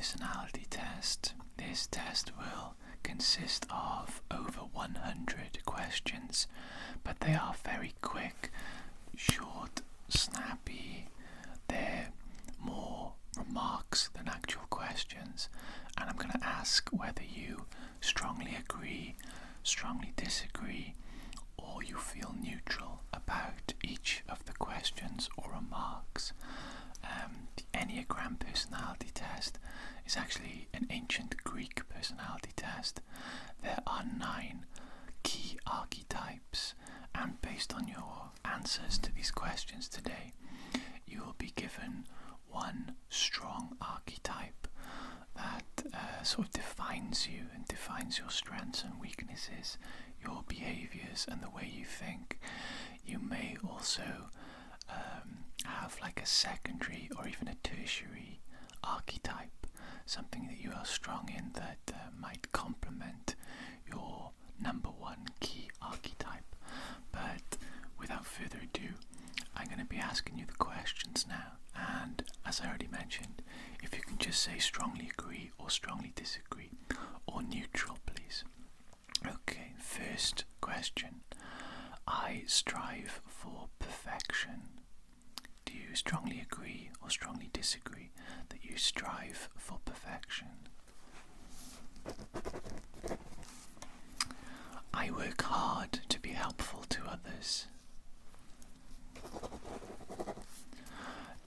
personality test. This test will consist of over 100 questions, but they are very quick, short, snappy. They're more remarks than actual questions, and I'm going to ask whether you strongly agree, strongly disagree, or you feel neutral about each of the questions or remarks. The Enneagram personality test is actually an ancient Greek personality test. There are 9 key archetypes, and based on your answers to these questions today, you will be given one strong archetype that sort of defines you and defines your strengths and weaknesses, your behaviors and the way you think. You may also have like a secondary or even a tertiary archetype, something that you are strong in that might complement your number 1 key archetype. But without further ado, I'm going to be asking you the questions now, and as I already mentioned, if you can just say strongly agree or strongly disagree or neutral, please. Okay, first question. I strive for perfection. Do you strongly agree or strongly disagree that you strive for perfection? I work hard to be helpful to others.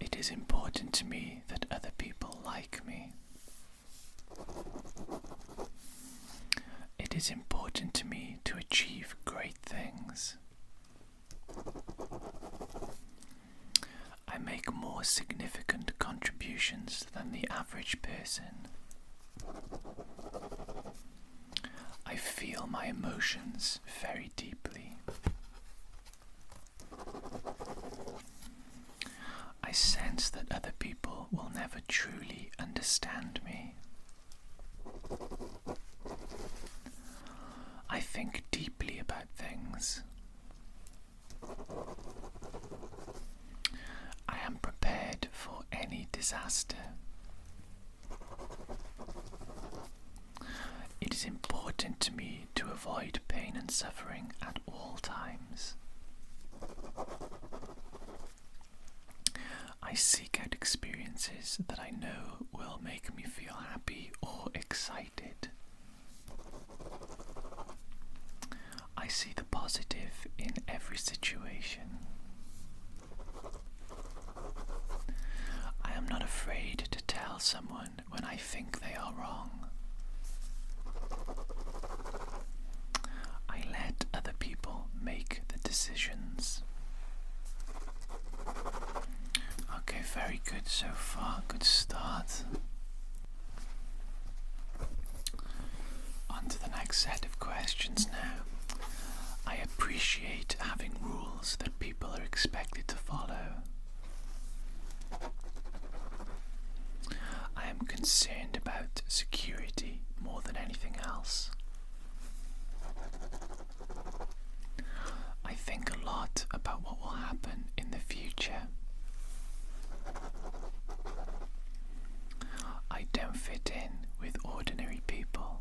It is important to me that other people like me. It is important to me to achieve great things. I make more significant contributions than the average person. I feel my emotions very deeply. I sense that other people will never truly understand me. I think deeply about things. I am prepared for any disaster. It is important to me to avoid pain and suffering at all times. I seek out experiences that I know will make me feel happy or excited. I see the positive in every situation. I am not afraid to tell someone when I think they are wrong. I let other people make the decisions. Okay, very good so far. Good start. On to the next set of questions now. I appreciate having rules that people are expected to follow. I am concerned about security more than anything else. I think a lot about what will happen in the future. I don't fit in with ordinary people.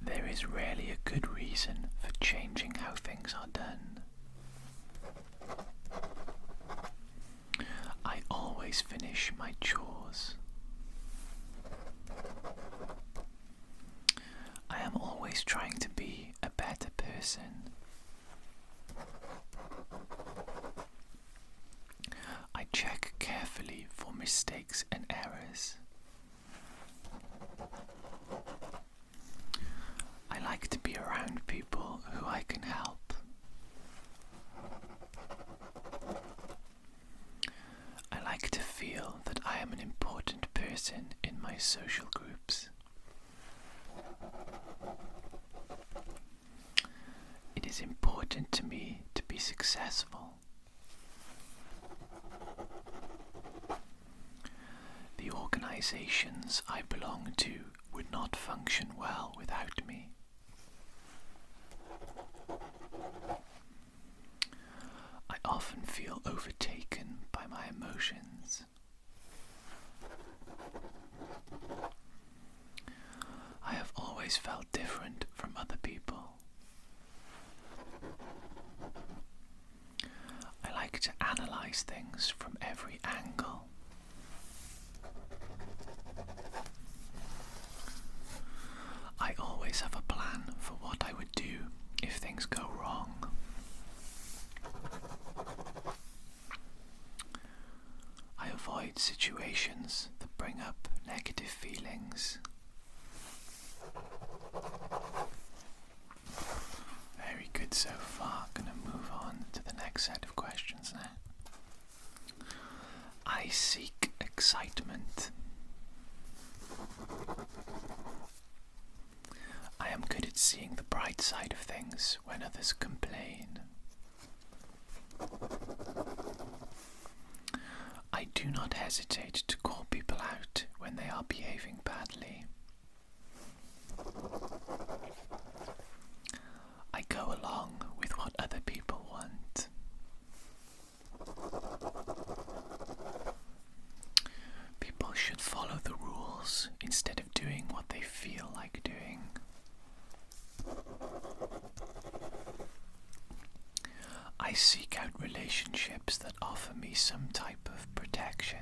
There is rarely a good reason for changing how things are done. I always finish my chores. I am always trying to be a better person. I check carefully for mistakes and errors. I like to be around people who I can help. I like to feel that I am an important person in my social groups. It is important to me to be successful. The organizations I belong to would not function well without me. I often feel overtaken by my emotions. I have always felt different from other people. I like to analyze things from every angle. I always have a plan for what I would do if things go wrong. I avoid situations that bring up negative feelings. Very good so far. Gonna move on to the next set of questions now. I seek excitement. I am good at seeing the bright side of things when others complain. I do not hesitate to call people out when they are behaving badly. I go along with what other people want. People should follow the rules instead of doing what they feel like doing. I seek out relationships that offer me some type of protection.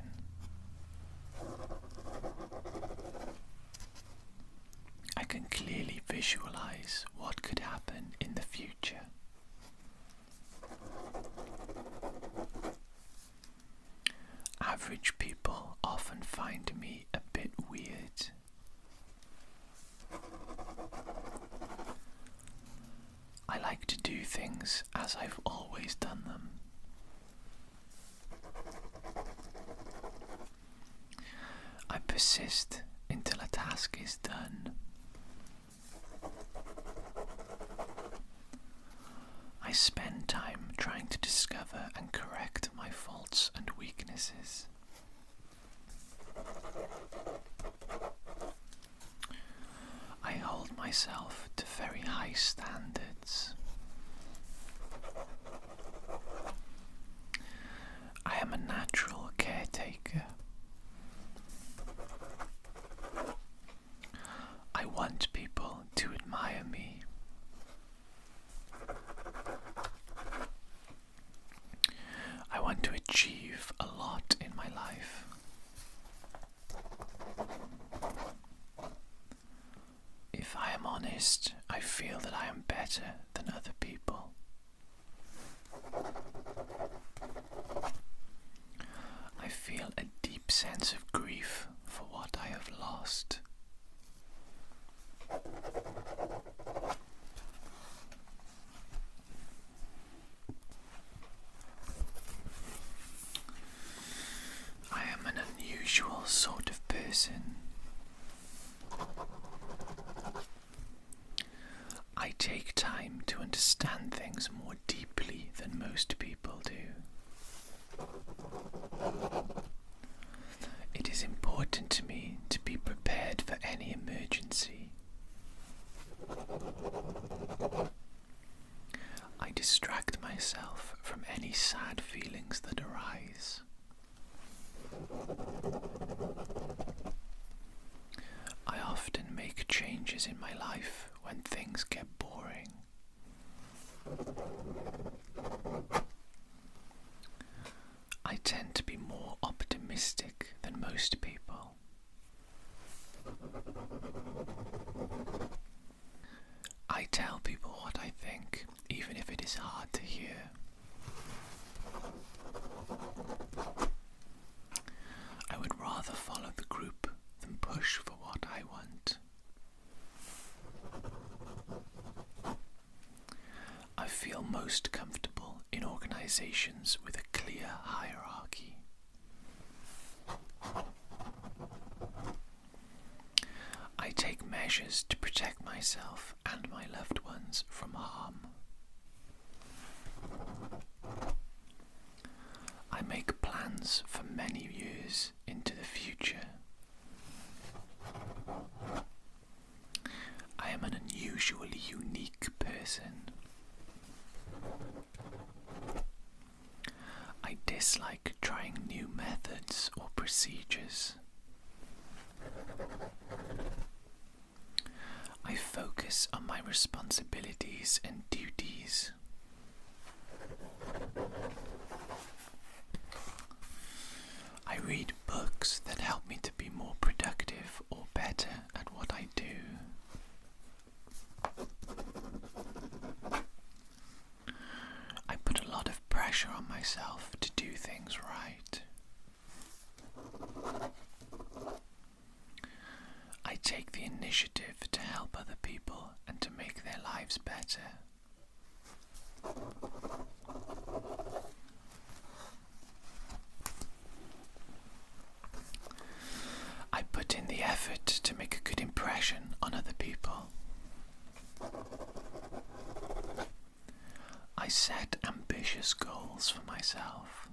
I can clearly visualize what could happen in the future. Average people often find me a bit weird. I like to do things as I've always done them. I persist until a task is done. I spend time trying to discover and correct my faults and weaknesses. I hold myself to very high standards. I am a natural caretaker. I want people to admire me. I want to achieve a lot in my life. If I am honest, I feel that I am better than other people. I feel a deep sense of grief for what I have lost. I am an unusual sort of person. I take time to understand things more deeply than most people do. It is important to me to be prepared for any emergency. I distract myself from any sad feelings that arise. I often make changes in my life when things get boring. I tend to be more optimistic than most people. I tell people what I think, even if it is hard to hear. I would rather follow the group than push for what I want. I feel most comfortable in organizations with a clear hierarchy. I take measures to protect myself and my loved ones from harm. I make plans for many years into the future. I am an unusually unique person. I dislike trying new methods or procedures. I focus on my responsibilities and duties. I read books that help me to be more productive or better at what I do. I put a lot of pressure on myself to do things right. I take the initiative to help other people and to make their lives better. I put in the effort to make a good impression on other people. I set ambitious goals for myself.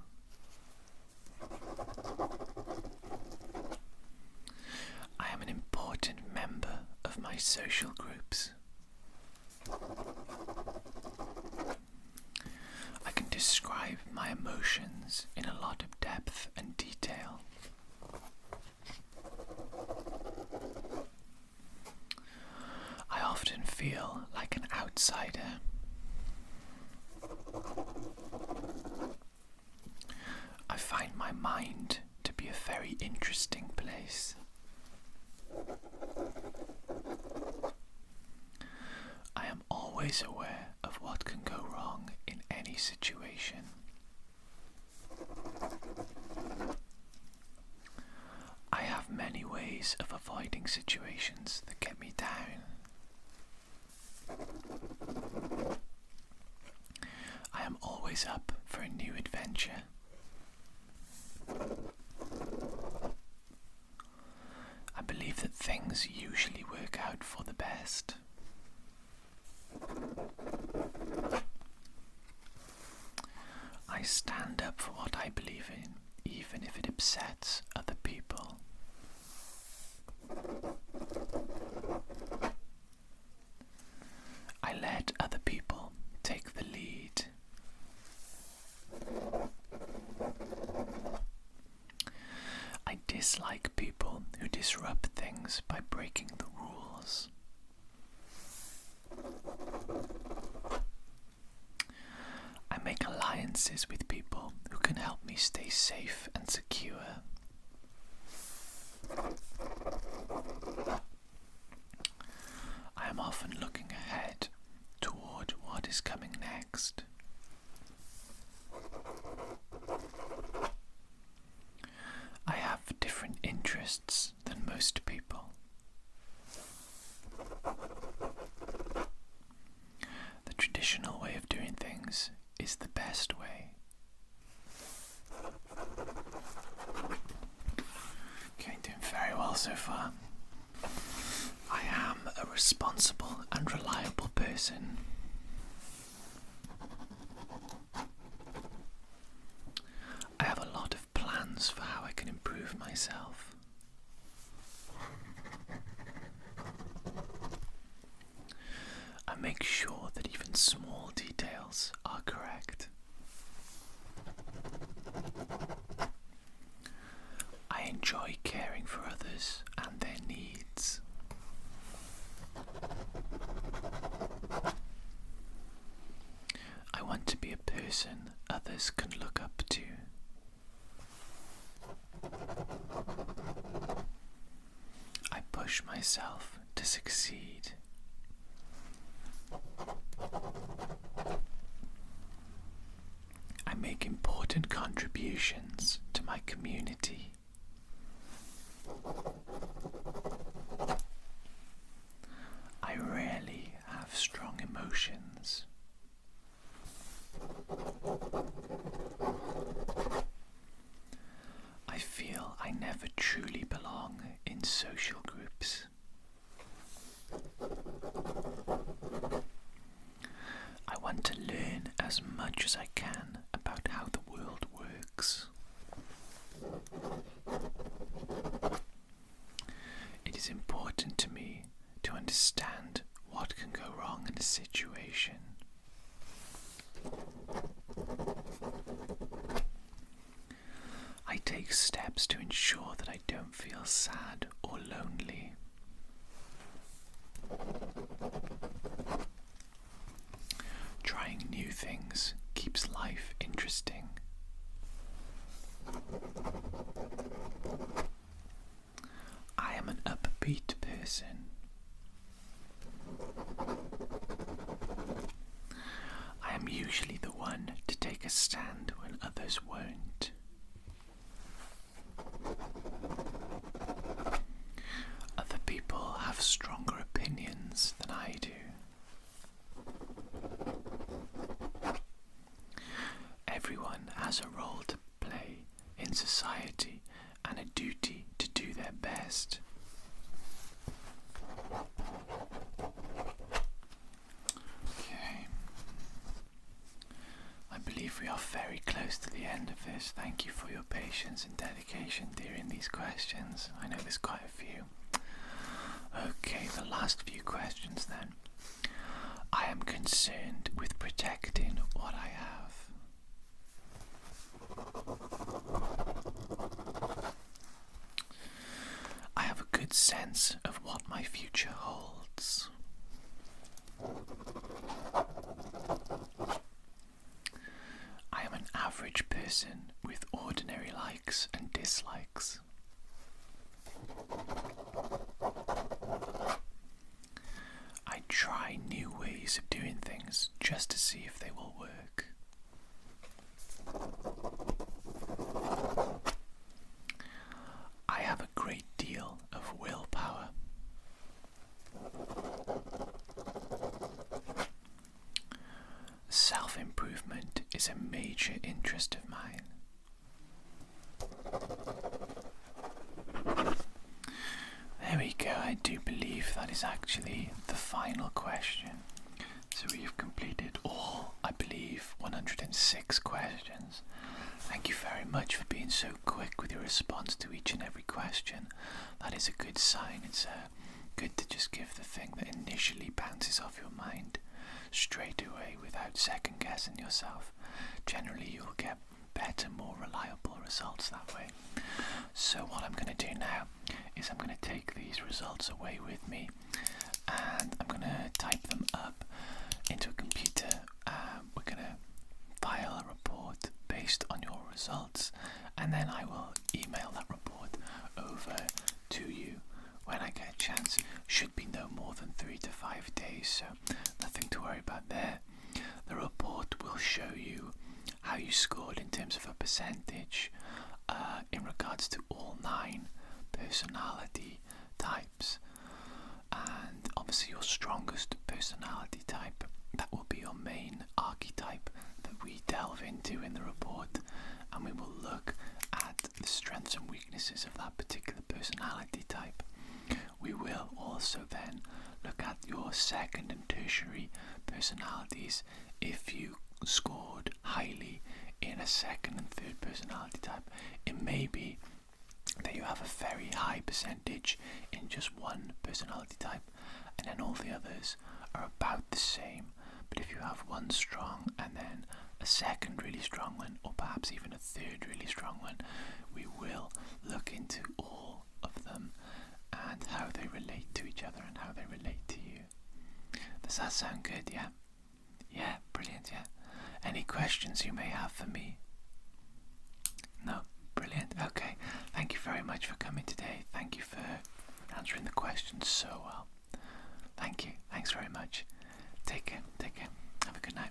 I am an important member of my social groups. I can describe my emotions in a lot of depth and detail. I often feel like an outsider. I find my mind to be a very interesting place. I am always aware of what can go wrong in any situation. I have many ways of avoiding situations that get me down. I am always up for a new adventure. I believe that things usually work out for the best. I stand up for what I believe in, even if it upsets other people. I let other people take the lead. I dislike people who disrupt things by breaking the rules. I make alliances with people who can help me stay safe and secure. I am often looking ahead toward what is coming next. I have different interests than most people. The traditional way of doing things is the best way. Okay, doing very well so far. I am a responsible and reliable person. I have a lot of plans for how I can improve myself. I make sure that even small details are correct. I enjoy caring for others and their needs. I want to be a person others can look up to. I push myself to succeed. I make important contributions to my community. I rarely have strong emotions. I feel I never truly belong in social groups. I want to learn as much as I can about how the world works. It is important to me to understand what can go wrong in a situation. sad or lonely? Trying new things keeps life interesting. I am an upbeat person. I am usually the one to take a stand when others won't. Other people have stronger opinions than I do. Everyone has a role to play in society and a duty to do their best. Okay. I believe we are very close to the end of this. Thank you for your patience and dedication during these questions. I know there's quite a few. Okay, the last few questions then. I am concerned with protecting what I have. I have a good sense of what my future holds. I am an average person with ordinary likes and dislikes. I try new ways of doing things just to see if they will work. I have a great deal of willpower. Self-improvement is a major interest of mine. There we go, I do believe that is actually the final question. So we have completed all, I believe, 106 questions. Thank you very much for being so quick with your response to each and every question. That is a good sign. It's good to just give the thing that initially bounces off your mind straight away without second guessing yourself. Generally you'll get better, more reliable results that way. So what I'm going to do now is I'm going to take these results away with me and I'm going to type them up into a computer. We're going to file a report based on your results and then I will email that report over to you when I get a chance. Should be no more than 3 to 5 days, so nothing to worry about there. The report will show you how you scored in terms of a percentage in regards to all 9 personality types, and obviously your strongest personality type, that will be your main archetype that we delve into in the report, and we will look at the strengths and weaknesses of that particular personality type. We will also then look at your second and tertiary personalities. If you scored highly in a second and third personality type, it may be that you have a very high percentage in just one personality type and then all the others are about the same. But if you have one strong and then a second really strong one, or perhaps even a third really strong one, we will look into all of them and how they relate to each other and how they relate to you. Does that sound good? Yeah? Yeah, brilliant, yeah. Any questions you may have for me? No? Brilliant. Okay. Thank you very much for coming today. Thank you for answering the questions so well. Thank you. Thanks very much. Take care. Take care. Have a good night.